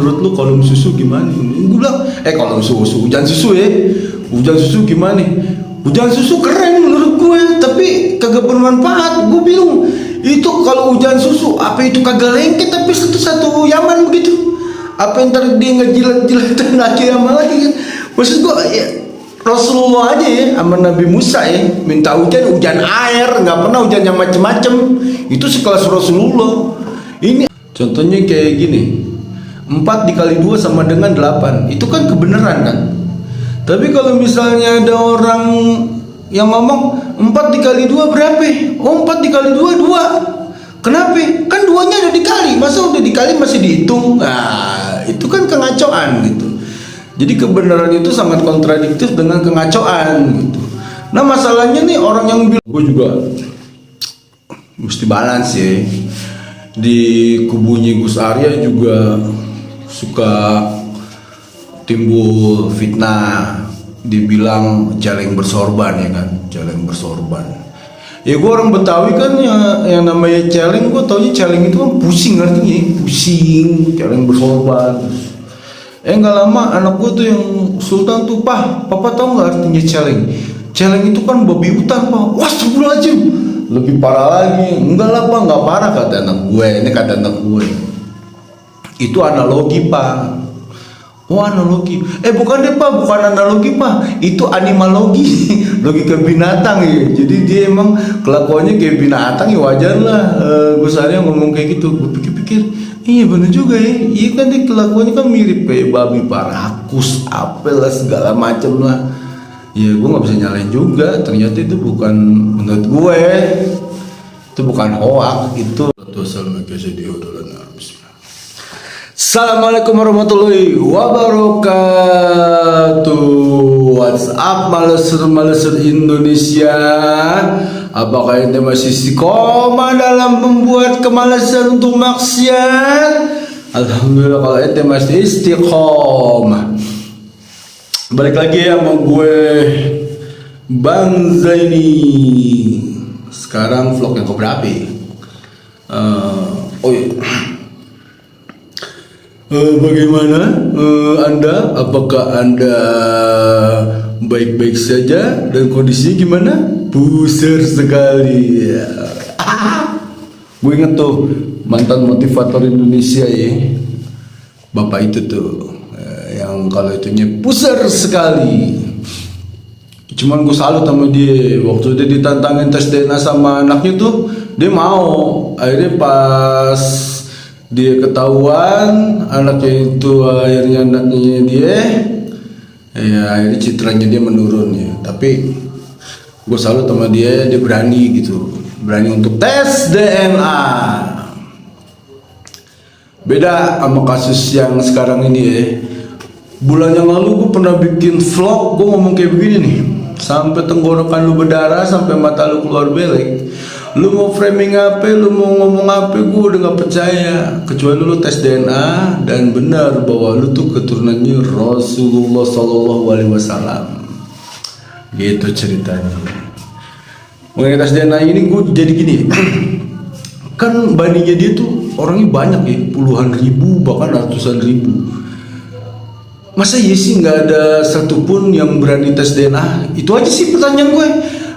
menurut lu kolom susu gimana? Gue bilang kolom susu, hujan susu ya, hujan susu gimana? Hujan susu keren menurut gue, tapi kagak bermanfaat. Gue bingung, itu kalau hujan susu apa itu kagak lengket tapi satu Yaman begitu? Apa ntar dia ngejilat-jilatan lagi sama lagi kan? Maksud gue ya, Rasulullah aja ya sama Nabi Musa ya minta hujan air, nggak pernah hujan yang macem-macem. Itu sekelas Rasulullah. Ini contohnya kayak gini, 4 dikali 2 sama dengan 8, itu kan kebenaran kan. Tapi kalau misalnya ada orang yang ngomong 4 dikali 2 berapa? Oh 4 dikali 2 2. Kenapa? Kan 2-nya udah dikali, masa udah dikali masih dihitung? Nah itu kan kengacauan gitu. Jadi kebenaran itu sangat kontradiktif dengan kengacauan gitu. Nah masalahnya nih orang yang bilang, gue juga mesti balance ya. Di kubunya Gus Arya juga suka timbul fitnah, dibilang celeng bersorban ya kan, celeng bersorban. Ya gue orang Betawi kan ya, yang namanya celeng, gue taunya celeng itu kan pusing artinya, pusing, celeng bersorban. Nggak lama anak gue tuh yang Sultan tuh, papa tahu nggak artinya celeng? Celeng itu kan babi hutan pak. Wah astagfirullahaladzim, lebih parah lagi. Enggak lah pak, nggak parah kata anak gue. Ini kata anak gue, itu analogi pak. Oh analogi, bukan deh pak, bukan analogi pak, itu animalogi, logika binatang ya. Jadi dia emang kelakuannya kayak binatang ya, wajar lah. Gus Arya ngomong kayak gitu. Gue pikir-pikir, iya bener juga ya. Iya kan dia kelakuannya kan mirip kayak babi parakus, apel lah segala macem lah. Ya gue nggak bisa nyalain juga. Ternyata itu bukan, menurut gue itu bukan hoak, itu. Assalamualaikum warahmatullahi wabarakatuh. What's up maleser Indonesia? Apakah ente masih istiqomah dalam membuat kemalasan untuk maksiat? Alhamdulillah kalau ente masih istiqomah. Balik lagi ya sama gue Bang Zaini. Sekarang vlog yang keberapa? Oh iya. Bagaimana Anda? Apakah Anda baik-baik saja dan kondisinya gimana? Pusar sekali ya. Gue inget tuh mantan motivator Indonesia ya, bapak itu tuh yang kalau itunya pusar sekali. Cuman gue salut sama dia. Waktu dia ditantangin tes DNA sama anaknya tuh dia mau. Akhirnya pas dia ketahuan anaknya itu akhirnya anaknya dia, ya akhirnya citranya dia menurun ya. Tapi gue salut sama dia berani gitu, berani untuk tes DNA. Beda sama kasus yang sekarang ini ya. Bulan yang lalu gue pernah bikin vlog, gue ngomong kayak begini nih, sampai tenggorokan lu berdarah, sampai mata lu keluar belek. Lu mau framing apa, lu mau ngomong apa, gue udah gak percaya. Kecuali lu tes DNA dan benar bahwa lu tuh keturunannya Rasulullah SAW. Gitu ceritanya. Mengenai tes DNA ini gue jadi gini. Kan baninya dia tuh orangnya banyak ya, puluhan ribu bahkan ratusan ribu. Masa iya sih gak ada satupun yang berani tes DNA? Itu aja sih pertanyaan gue.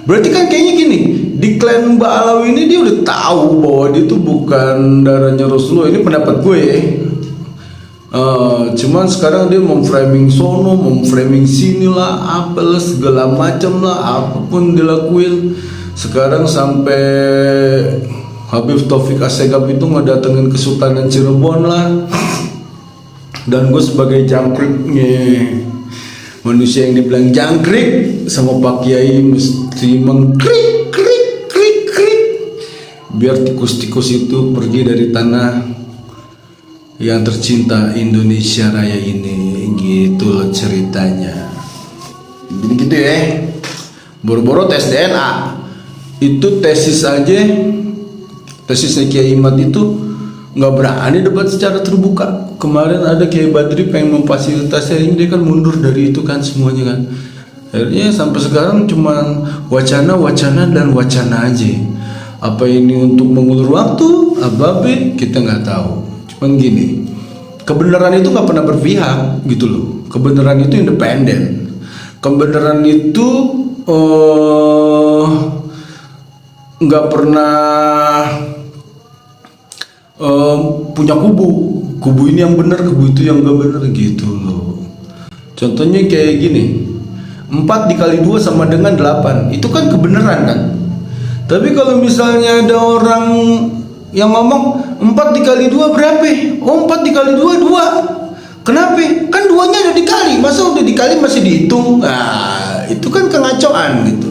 Berarti kan kayaknya gini, di klan Mbak Alawi ini dia udah tahu bahwa dia tuh bukan darahnya Rasulullah. Ini pendapat gue ya. Cuman sekarang dia memframing sono, memframing sini lah, apalah segala macam lah, apapun dilakuin. Sekarang sampai Habib Taufik Assegaf itu ngedatengin Kesultanan Cirebon lah. Dan gue sebagai jangkriknya, manusia yang dibilang jangkrik sama Pak Kiai mesti mengkrik biar tikus-tikus itu pergi dari tanah yang tercinta Indonesia Raya ini. Gitu loh ceritanya. Jadi gitu ya. Boro-boro tes DNA. Itu tesis aja, tesisnya Kiai Imad itu nggak berani debat secara terbuka. Kemarin ada Kiai Badri pengen memfasilitasi, ini dia kan mundur dari itu kan semuanya kan. Akhirnya sampai sekarang cuman wacana dan wacana aja. Apa ini untuk mengulur waktu? Ababe kita nggak tahu. Cuman gini, kebenaran itu nggak pernah berpihak gitu loh. Kebenaran itu independen. Kebenaran itu nggak pernah punya kubu ini yang benar, kubu itu yang nggak benar gitu loh. Contohnya kayak gini, 4 dikali 2 sama dengan 8, itu kan kebenaran kan. Tapi kalau misalnya ada orang yang ngomong 4 dikali 2 berapa? Oh 4 dikali 2 2. Kenapa? Kan 2-nya ada dikali, masa udah dikali masih dihitung? Nah itu kan kengacoan gitu.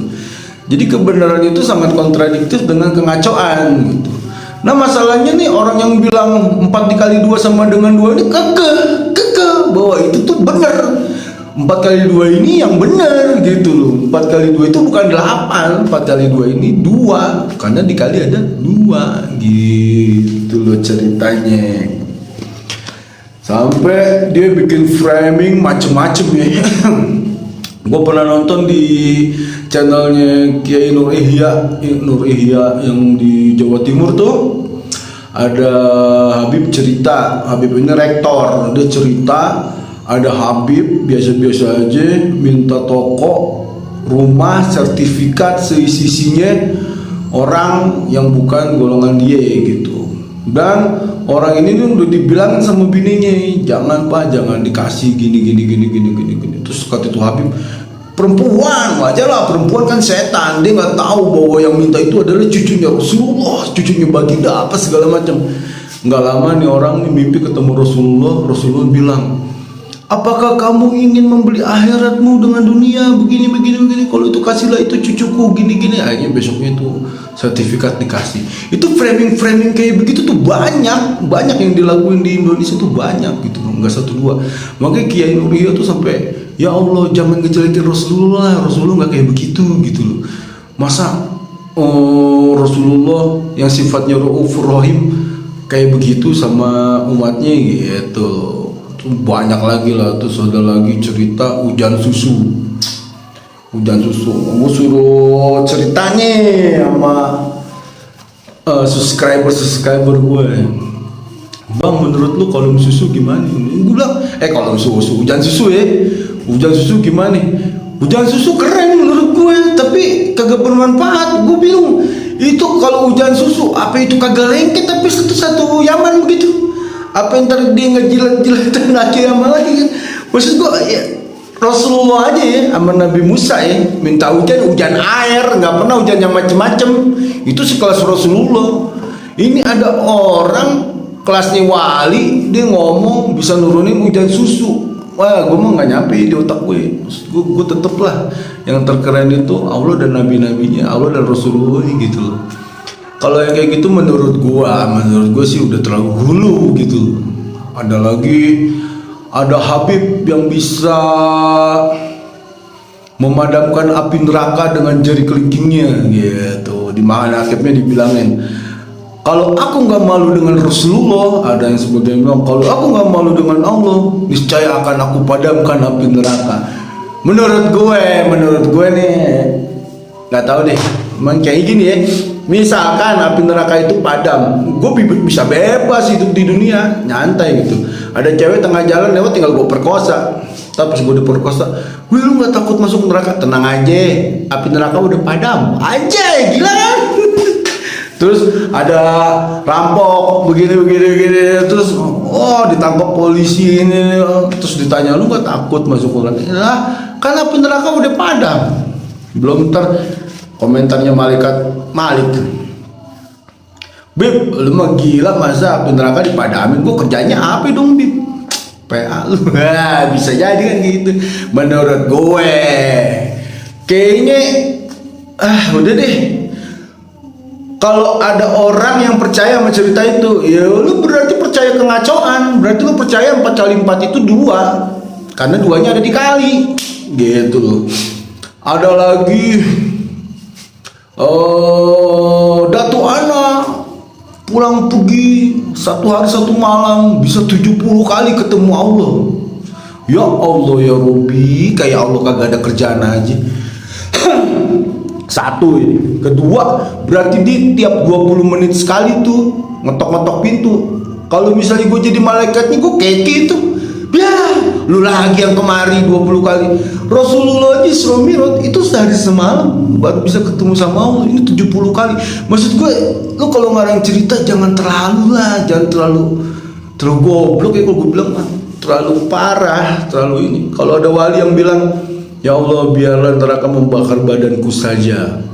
Jadi kebenaran itu sangat kontradiktif dengan kengacoan gitu. Nah masalahnya nih, orang yang bilang 4 dikali 2 sama dengan 2 ini kekeh bahwa itu tuh benar. 4 kali 2 ini yang benar gitu loh. 4 kali 2 itu bukan 8. 4 kali 2 ini 2, karena dikali ada 2 gitu loh ceritanya. Sampai dia bikin framing macem-macem ya. Gue pernah nonton di channelnya Kiai Nur Ihya yang di Jawa Timur tuh. Ada Habib cerita, Habib ini rektor, dia cerita ada Habib biasa-biasa aja minta toko, rumah, sertifikat seisi-isinya orang yang bukan golongan dia gitu. Dan orang ini tuh udah dibilangin sama bininya, jangan pak, jangan dikasih gini. Terus kata itu Habib, perempuan wajar lah, perempuan kan setan, dia nggak tahu bahwa yang minta itu adalah cucunya Rasulullah, cucunya baginda apa segala macam. Nggak lama nih orang nih mimpi ketemu Rasulullah bilang, apakah kamu ingin membeli akhiratmu dengan dunia begini? Kalau itu kasihlah itu cucuku gini. Akhirnya besoknya itu sertifikat dikasih. Itu framing kayak begitu tuh banyak yang dilakuin di Indonesia tuh banyak gitu, nggak 1 2. Makanya Kiai Nur Ihya tuh sampai, ya Allah jangan ngejelekin Rasulullah nggak kayak begitu gitu loh. Masa Rasulullah yang sifatnya Raufur Rahim kayak begitu sama umatnya gitu. Banyak lagi lah. Terus ada lagi cerita hujan susu. Gue suruh ceritanya sama subscriber gue, bang menurut lu kolom susu gimana? Gue bilang kolom susu, hujan susu gimana? Hujan susu keren menurut gue, tapi kagak bermanfaat. Gue bingung, itu kalau hujan susu apa itu kagak lengket tapi satu Yaman begitu? Apa yang ntar dia ngejilat tenaga Yaman lagi kan? Maksud gue ya, Rasulullah aja ya sama Nabi Musa ya minta hujan air, nggak pernah hujan yang macem-macem. Itu sekelas Rasulullah. Ini ada orang kelasnya wali, dia ngomong bisa nurunin hujan susu. Wah, gue mah nggak nyampe di otak gue. Gue tetep lah yang terkeren itu Allah dan nabi-nabinya, Allah dan Rasulullah gitu loh. Kalau yang kayak gitu menurut gue sih udah terlalu hulu gitu. Ada Habib yang bisa memadamkan api neraka dengan jari kelingkingnya gitu. Di mana akhirnya dibilangin, kalau aku nggak malu dengan Rasulullah, ada yang sebagian bilang kalau aku nggak malu dengan Allah, niscaya akan aku padamkan api neraka. Menurut gue nih, nggak tahu deh, emang kayak gini ya. Misalkan api neraka itu padam, gue bisa bebas hidup di dunia, nyantai gitu. Ada cewek tengah jalan lewat, tinggal gue perkosa. Tapi pas gue diperkosa, wih lu nggak takut masuk neraka? Tenang aja, api neraka udah padam. Anjay, gila kan? Terus ada rampok begini, terus ditangkap polisi ini, terus ditanya lu nggak takut masuk neraka? Nah, kan api neraka udah padam. Belum ntar komentarnya Malik, Bib, lu mah gila, masa api neraka dipadamin? Gue kerjanya apa dong, Bib? PA lu. Bisa jadi kan gitu. Menurut gue kayaknya udah deh. Kalau ada orang yang percaya sama cerita itu, ya lu berarti percaya kengacoan. Berarti lu percaya 4 kali 4 itu 2, karena 2-nya ada dikali gitu loh. Ada lagi Datu Ana pulang pergi 1 hari 1 malam bisa 70 kali ketemu Allah. Ya Allah ya Robi, kayak Allah kagak ada kerjaan aja. Satu ini. Kedua, berarti di tiap 20 menit sekali tuh ngetok-ngetok pintu. Kalau misalnya gue jadi malaikatnya, gue keke itu. Ya, lu lagi yang kemari 20 kali. Rasulullah aja Isra Mi'raj itu sehari semalam baru bisa ketemu sama Allah. Ini 70 kali. Maksud gue, lu kalau ngarang cerita jangan terlalu lah, jangan terlalu goblok ya. Kalau gue bilang mah terlalu parah, terlalu ini. Kalau ada wali yang bilang, ya Allah biarlah neraka membakar badanku saja.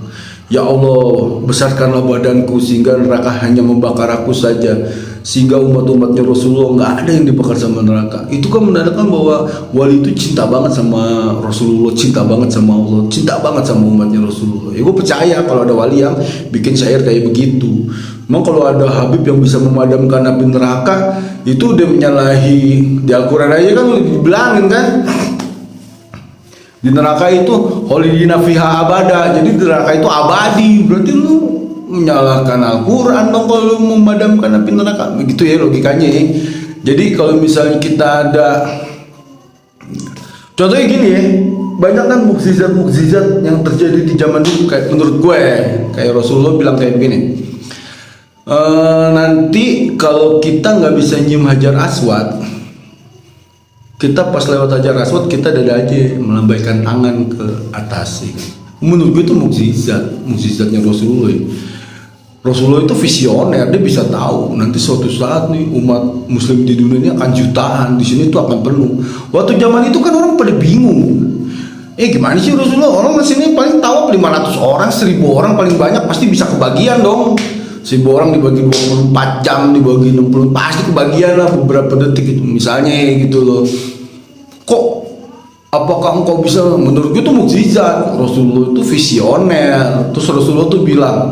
Ya Allah besarkanlah badanku sehingga neraka hanya membakar aku saja, sehingga umat-umatnya Rasulullah nggak ada yang dibakar sama neraka. Itu kan menandakan bahwa wali itu cinta banget sama Rasulullah, cinta banget sama Allah, cinta banget sama umatnya Rasulullah. Ya gue percaya kalau ada wali yang bikin syair kayak begitu. Memang kalau ada Habib yang bisa memadamkan api neraka, itu udah menyalahi. Di Al-Quran aja kan dibilangin kan, di neraka itu khalidina fiha abada. Jadi di neraka itu abadi. Berarti lu menyalahkan Al-Quran dong kalau lu memadamkan api neraka. Begitu ya logikanya ya. Jadi kalau misalnya kita ada, contohnya gini ya, banyak kan mukjizat-mukjizat yang terjadi di zaman dulu. Kayak menurut gue, kayak Rasulullah bilang kayak begini, nanti kalau kita nggak bisa nyium Hajar Aswad, kita pas lewat Hajar Aswad kita dada aja melambaikan tangan ke atas ya. Menurut gue itu mukjizatnya Rasulullah ya. Rasulullah itu visioner, dia bisa tahu nanti suatu saat nih umat muslim di dunia ini akan jutaan, di sini itu akan penuh. Waktu zaman itu kan orang pada bingung, gimana sih Rasulullah, orang di sini paling tahu 500 orang, 1000 orang paling banyak pasti bisa kebagian dong. 1000 orang dibagi 24 jam, dibagi 60, pasti kebagian lah beberapa detik itu misalnya gitu loh. Kok apakah engkau bisa? Menurut gue itu mukjizat. Rasulullah itu visioner. Terus Rasulullah tuh bilang,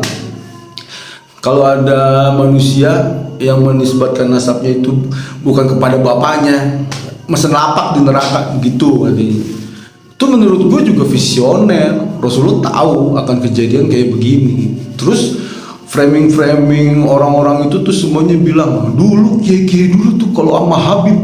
kalau ada manusia yang menisbatkan nasabnya itu bukan kepada bapaknya, mesen lapak di neraka gitu katanya. Itu menurut gue juga visioner. Rasulullah tahu akan kejadian kayak begini. Terus framing orang-orang itu tuh semuanya bilang, dulu kiai dulu tuh kalau sama Habib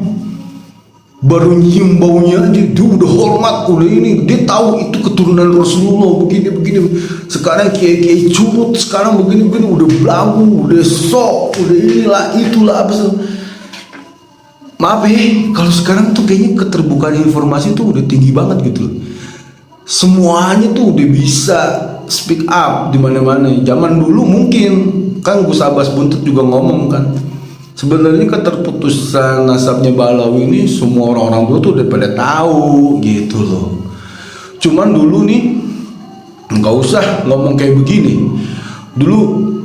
baru nyium baunya aja dia udah hormat, udah ini, dia tahu itu keturunan Rasulullah begini. Sekarang kiai curut, sekarang begini udah belagu, udah sok, udah inilah itulah apa sih. Maaf ya, kalau sekarang tuh kayaknya keterbukaan informasi tuh udah tinggi banget gitu loh. Semuanya tuh udah bisa speak up di mana-mana. Zaman dulu mungkin kan Gus Abbas Buntut juga ngomong kan, sebenarnya keterputusan nasabnya Balawi ini semua orang-orang dulu tuh udah pada tahu gitu loh. Cuman dulu nih nggak usah ngomong kayak begini. Dulu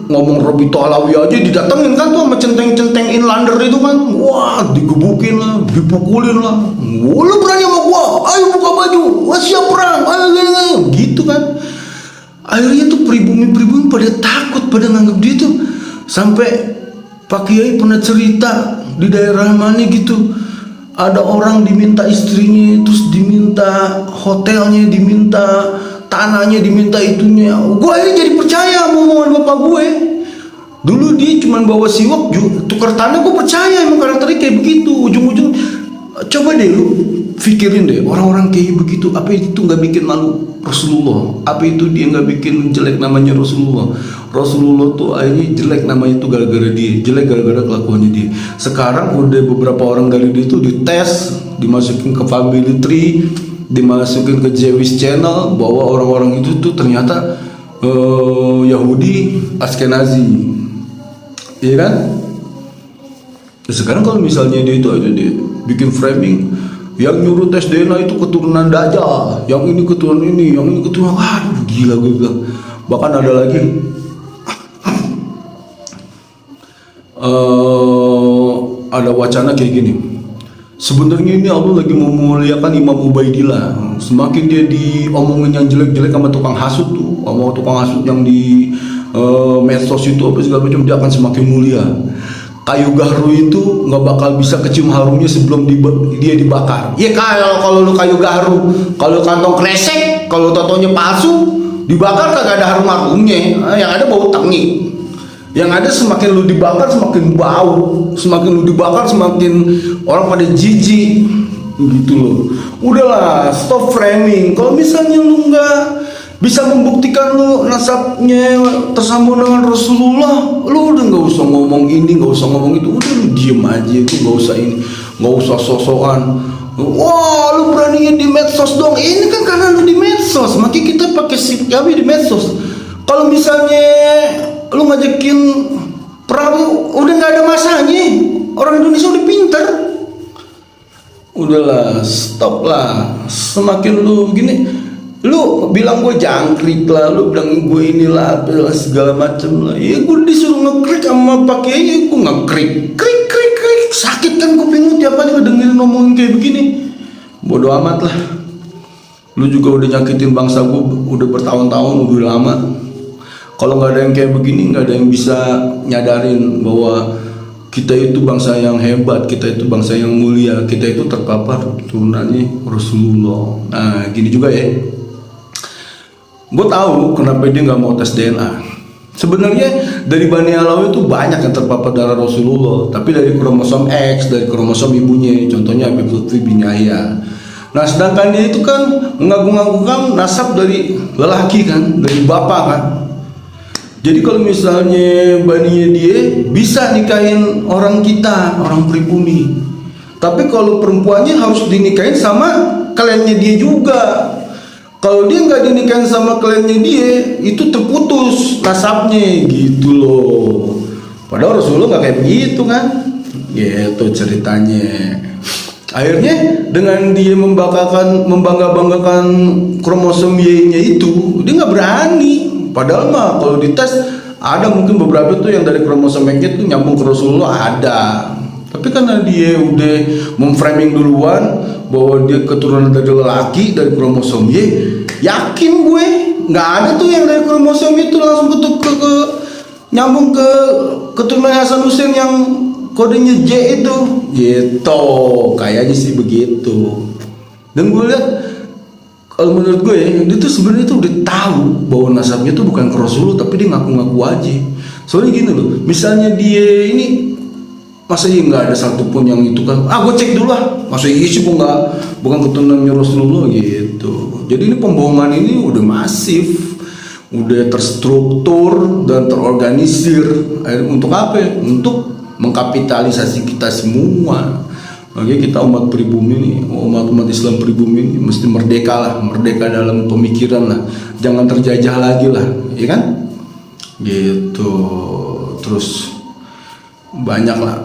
ngomong Robito Alawi aja didatengin kan tuh sama centeng-centeng inlander itu kan, wah digebukin lah, dipukulin lah. Lu berani sama gua? Ayo buka baju, wah siap perang, ayo gitu kan. Akhirnya tuh pribumi pada takut, pada nganggap dia tuh. Sampai Pak Kiai pernah cerita di daerah mana gitu, ada orang diminta istrinya, terus diminta hotelnya, diminta tanahnya, diminta itunya. Gue akhirnya jadi percaya sama omongan bapak gue. Dulu dia cuma bawa siwak tukar tanah, gue percaya emang karakternya kayak begitu. Ujung-ujung coba deh lu pikirin deh, orang-orang kayak begitu, apa itu nggak bikin malu Rasulullah? Apa itu dia nggak bikin jelek namanya Rasulullah? Rasulullah tuh akhirnya jelek namanya itu gara-gara dia, jelek gara-gara kelakuannya dia. Sekarang udah beberapa orang dari dia tuh dites, dimasukin ke family tree, dimasukin ke Jewish channel, bahwa orang-orang itu tuh ternyata Yahudi Ashkenazi, iya kan? Sekarang kalau misalnya dia itu aja dia bikin framing, yang nyuruh tes DNA itu keturunan Dajjal, yang ini keturunan ini, yang ini keturunan, aduh gila gue bilang. Bahkan ada lagi ada wacana kayak gini, sebenarnya ini Allah lagi memuliakan Imam Ubaidillah. Semakin dia diomongin yang jelek-jelek sama tukang hasut tuh, sama tukang hasut yang di medsos itu apa segala macam, dia akan semakin mulia. Kayu gahru itu nggak bakal bisa kecium harumnya sebelum dia dibakar. Ya kalau lu kayu gahru, kalau kantong kresek, kalau totonya palsu, dibakar kagak ada harum-harumnya, yang ada bau tengik. Yang ada semakin lu dibakar semakin bau, semakin lu dibakar semakin orang pada jijik gitu loh. Udahlah, stop framing. Kalau misalnya lu nggak bisa membuktikan lu nasabnya tersambung dengan Rasulullah, lu udah nggak usah ngomong ini, nggak usah ngomong itu, udah lu diem aja, lu nggak usah ini, nggak usah sosokan. Wah, lu beraninya di medsos dong. Ini kan karena lu di medsos, makanya kita pakai sip kami di medsos. Kalau misalnya lu ngajakin perang, udah nggak ada masanya. Orang Indonesia udah pinter. Udahlah, stop lah. Semakin lu gini, lu bilang gue jangkrik lah, lu bilang gue inilah segala macem lah. Ya gue disuruh ngekrik sama pakainya, gue ngekrik, krik krik krik, sakit kan kuping lu tiap hari ngedengerin ngomongin kayak begini. Bodoh amat lah. Lu juga udah nyakitin bangsa gue udah bertahun-tahun, udah lama. Kalau nggak ada yang kayak begini, nggak ada yang bisa nyadarin bahwa kita itu bangsa yang hebat, kita itu bangsa yang mulia, kita itu terpapar turunannya Rasulullah. Nah, gini juga ya. Gue tahu kenapa dia nggak mau tes DNA. Sebenarnya dari Bani Alawi itu banyak yang terpapar darah Rasulullah, tapi dari kromosom X, dari kromosom ibunya, contohnya Habib Lutfi bin Yahya. Nah, sedangkan dia itu kan mengagung-agungkan nasab dari lelaki kan, dari bapak kan. Jadi kalau misalnya baninya dia bisa nikahin orang kita, orang pribumi. Tapi kalau perempuannya harus dinikahin sama kliennya dia juga. Kalau dia nggak dinikahin sama kliennya dia, itu terputus nasabnya gitu loh. Padahal Rasulullah nggak kayak begitu kan? Gitu ceritanya. Akhirnya dengan dia membangga-banggakan kromosom Y-nya itu, dia nggak berani. Padahal mah kalau dites ada mungkin beberapa tuh yang dari kromosom X itu nyambung ke Rasulullah ada. Tapi karena dia udah memframing duluan bahwa dia keturunan dari lelaki dari kromosom Y, yakin gue nggak ada tuh yang dari kromosom itu langsung ke nyambung ke keturunan Hasan Hussein yang kodenya J itu. Gitu, kayaknya sih begitu. Dan gue lihat kalau menurut gue ya, dia tuh sebenarnya tuh udah tahu bahwa nasabnya tuh bukan ke Rasulullah, tapi dia ngaku-ngaku aja. Soalnya gini loh, misalnya dia ini masa iya nggak ada satupun yang itu kan? Gue cek dulu lah, masa iya sih gue nggak, bukan keturunannya Rasulullah gitu. Jadi ini pembohongan ini udah masif, udah terstruktur dan terorganisir. Untuk apa? Untuk mengkapitalisasi kita semua. Makanya kita umat pribumi nih, umat Islam pribumi ini mesti merdeka lah, merdeka dalam pemikiran lah, jangan terjajah lagi lah, ya kan? Gitu. Terus banyak lah,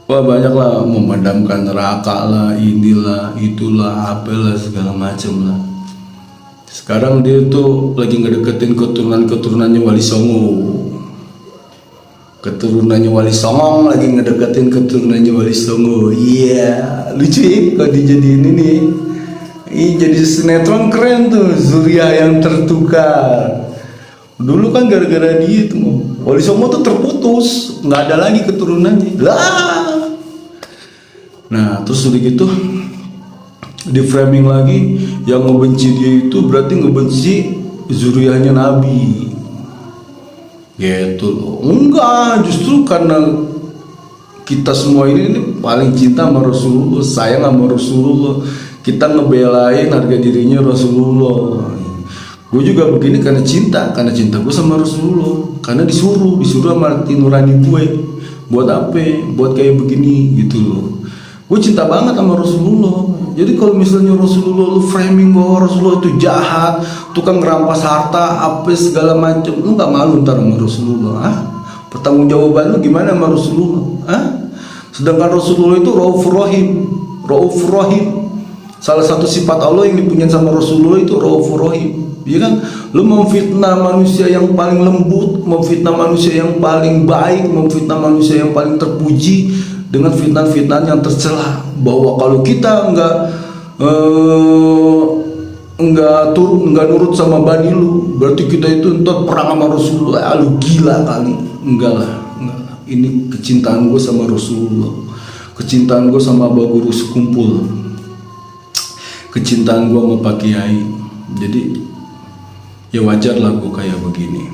wah banyak lah memadamkan neraka lah, inilah, itulah, apalah segala macam lah. Sekarang dia tuh lagi ngedeketin keturunannya Wali Songo. Keturunannya Wali Songo lagi ngedeketin keturunannya Wali Songo. Iya, lucu ya kalau dijadiin ini. Ih, jadi sinetron keren tuh, Zuria yang tertukar. Dulu kan gara-gara dia tuh Wali Songo tuh terputus, nggak ada lagi keturunannya. Lah. Nah, terus udah gitu di framing lagi yang ngebenci dia itu berarti ngebenci zuriatnya Nabi. Gitu loh. Enggak, justru karena kita semua ini paling cinta sama Rasulullah, sayang sama Rasulullah, kita ngebelain harga dirinya Rasulullah. Gue juga begini karena cinta gue sama Rasulullah, karena disuruh sama hati nurani gue. Buat apa? Buat kayak begini gitu loh. Gue cinta banget sama Rasulullah. Jadi kalau misalnya Rasulullah lu framing bahwa Rasulullah itu jahat, tukang ngerampas harta, apa segala macam, lu nggak malu ntar sama Rasulullah? Pertanggung jawaban lu gimana sama Rasulullah? Sedangkan Rasulullah itu Raufur Rahim. Salah satu sifat Allah yang dipunyai sama Rasulullah itu Raufur Rahim. Ya kan? Lu memfitnah manusia yang paling lembut, memfitnah manusia yang paling baik, memfitnah manusia yang paling terpuji dengan fitnah-fitnah yang tercela, bahwa kalau kita nggak nurut sama bani lu, berarti kita itu entar perang sama Rasulullah. Lu gila kali. Enggak lah. Ini kecintaan gue sama Rasulullah, kecintaan gue sama Abah Guru sekumpul, kecintaan gue sama Pak Kiai. Jadi ya wajar lah gue kayak begini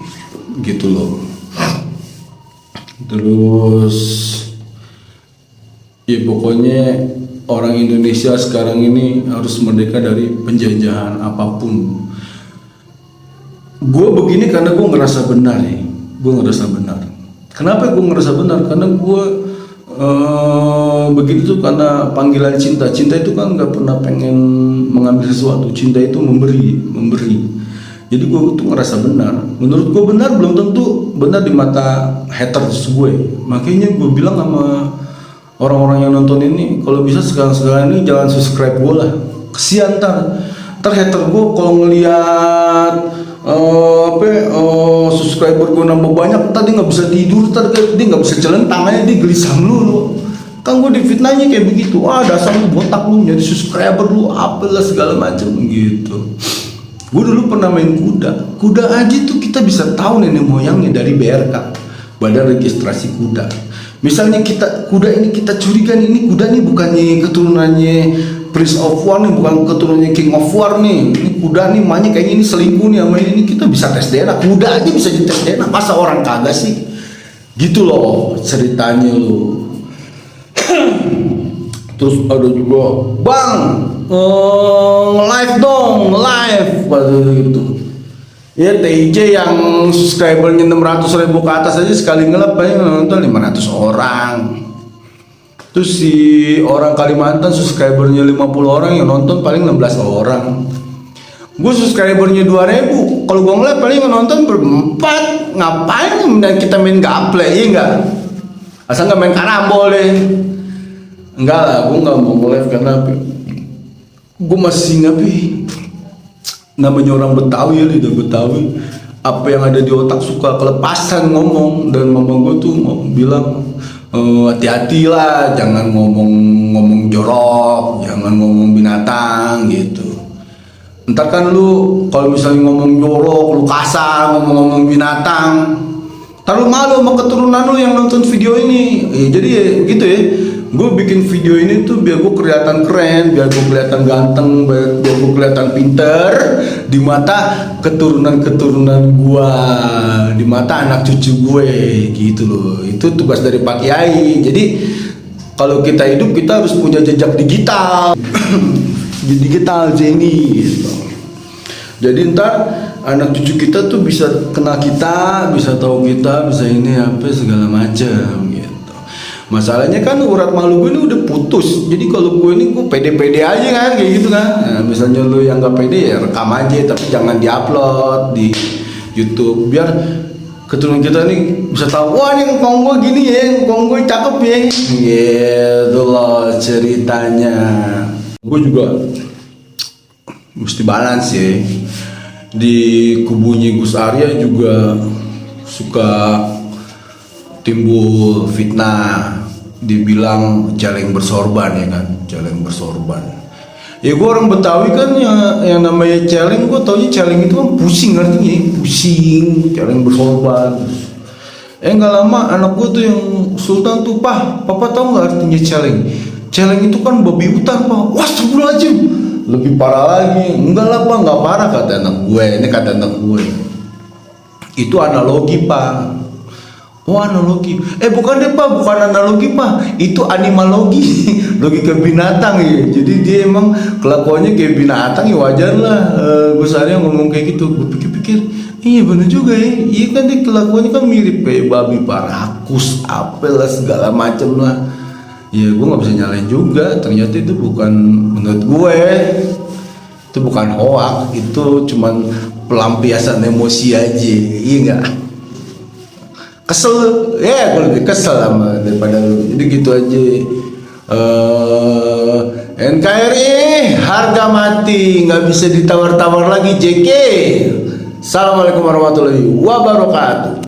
gitu loh. Terus ya pokoknya orang Indonesia sekarang ini harus merdeka dari penjajahan apapun. Gue begini karena gue ngerasa benar ya. Gue ngerasa benar. Kenapa gue ngerasa benar? Karena gue begitu tuh karena panggilan cinta. Cinta itu kan nggak pernah pengen mengambil sesuatu. Cinta itu memberi. Jadi gue tuh ngerasa benar. Menurut gue benar, belum tentu benar di mata haters gue. Makanya gue bilang sama orang-orang yang nonton ini, kalau bisa sekarang ini jangan subscribe gue lah. Kesian ntar hater gue kalau ngeliat subscriber gue nambah banyak, tadi nggak bisa tidur, tadi dia nggak bisa jalan, tangannya dia gelisah melulu. Kan gue difitnahnya kayak begitu. Dasar lu botak lu jadi subscriber lu, apalah segala macam gitu. Gue dulu pernah main kuda aja tuh kita bisa tahu nenek moyangnya dari BRK, Badan Registrasi Kuda. Misalnya kuda ini kita curiga ini kuda nih bukannya keturunannya Prince of War nih, bukan keturunannya King of War nih. Ini kuda nih emaknya kayaknya ini selingkuh nih sama ini, kita bisa tes DNA. Kuda aja bisa dites DNA, masa orang kagak sih? Gitu loh ceritanya lo. Terus ada juga, bang, live dong, live, gitu. Ya TIJ yang subscribernya 600.000 ke atas aja sekali ngelap paling nonton 500 orang. Terus si orang Kalimantan subscribernya 50 orang yang nonton paling 16 orang. Gue subscribernya 2.000, kalau gue ngelap paling nonton berempat. Ngapain kita main gaple, iya enggak? Asal nggak main karambol deh. Enggak lah, gue nggak mau live karena gue masih namanya orang Betawi ya, lidah Betawi. Apa yang ada di otak suka kelepasan ngomong, dan mama gue tuh mau bilang hati-hati lah, jangan ngomong jorok, jangan ngomong binatang gitu. Ntar kan lu kalau misalnya ngomong jorok, lu kasar, ngomong binatang, ntar lu malu sama keturunan lu yang nonton video ini. Jadi ya gitu ya. Gue bikin video ini tuh biar gue kelihatan keren, biar gue kelihatan ganteng, biar gue kelihatan pinter di mata keturunan gue, di mata anak cucu gue, gitu loh. Itu tugas dari Pak Kiai. Jadi kalau kita hidup kita harus punya jejak digital, digital Jenny gitu. Jadi ntar anak cucu kita tuh bisa kenal kita, bisa tahu kita, bisa ini apa segala macam gitu. Masalahnya kan urat malu gue ini udah putus. Jadi kalau gue ini gue pede-pede aja kan kayak gitu kan. Nah, misalnya lu yang gak pede ya rekam aja, tapi jangan diupload di YouTube biar keturunan kita nih bisa tahu, wah ini ngkong gue gini ya, ngkong gue cakep ya. Gitu loh ceritanya. Gue juga mesti balance ya. Di kubunya Gus Arya juga suka timbul fitnah, dibilang celeng bersorban ya kan, celeng bersorban. Ya gue orang Betawi kan yang namanya celeng, gue taunya celeng itu kan pusing artinya, pusing, celeng bersorban. Nggak lama anak gue tuh yang Sultan tuh, papa tahu nggak artinya celeng? Celeng itu kan babi hutan, Pak. Wah, astagfirullahaladzim, lebih parah lagi. Enggak lah, Pak, nggak parah kata anak gue. Ini kata anak gue. Itu analogi, Pak. Oh, analogi. Bukan deh, Pak, bukan analogi, Pak. Itu animalogi, logika binatang ya. Jadi dia emang kelakuannya kayak binatang ya, wajar lah. Gus Arya ngomong kayak gitu. Gue pikir-pikir, iya bener juga ya. Iya kan dia kelakuannya kan mirip kayak babi, parakus, apel lah segala macem lah. Ya gue nggak bisa nyalain juga. Ternyata itu bukan, menurut gue itu bukan hoak, itu cuman pelampiasan emosi aja. Iya nggak? Kesel ya, gue lebih kesel sama daripada lu. Jadi gitu aja. NKRI harga mati, nggak bisa ditawar-tawar lagi. JK. Assalamualaikum warahmatullahi wabarakatuh.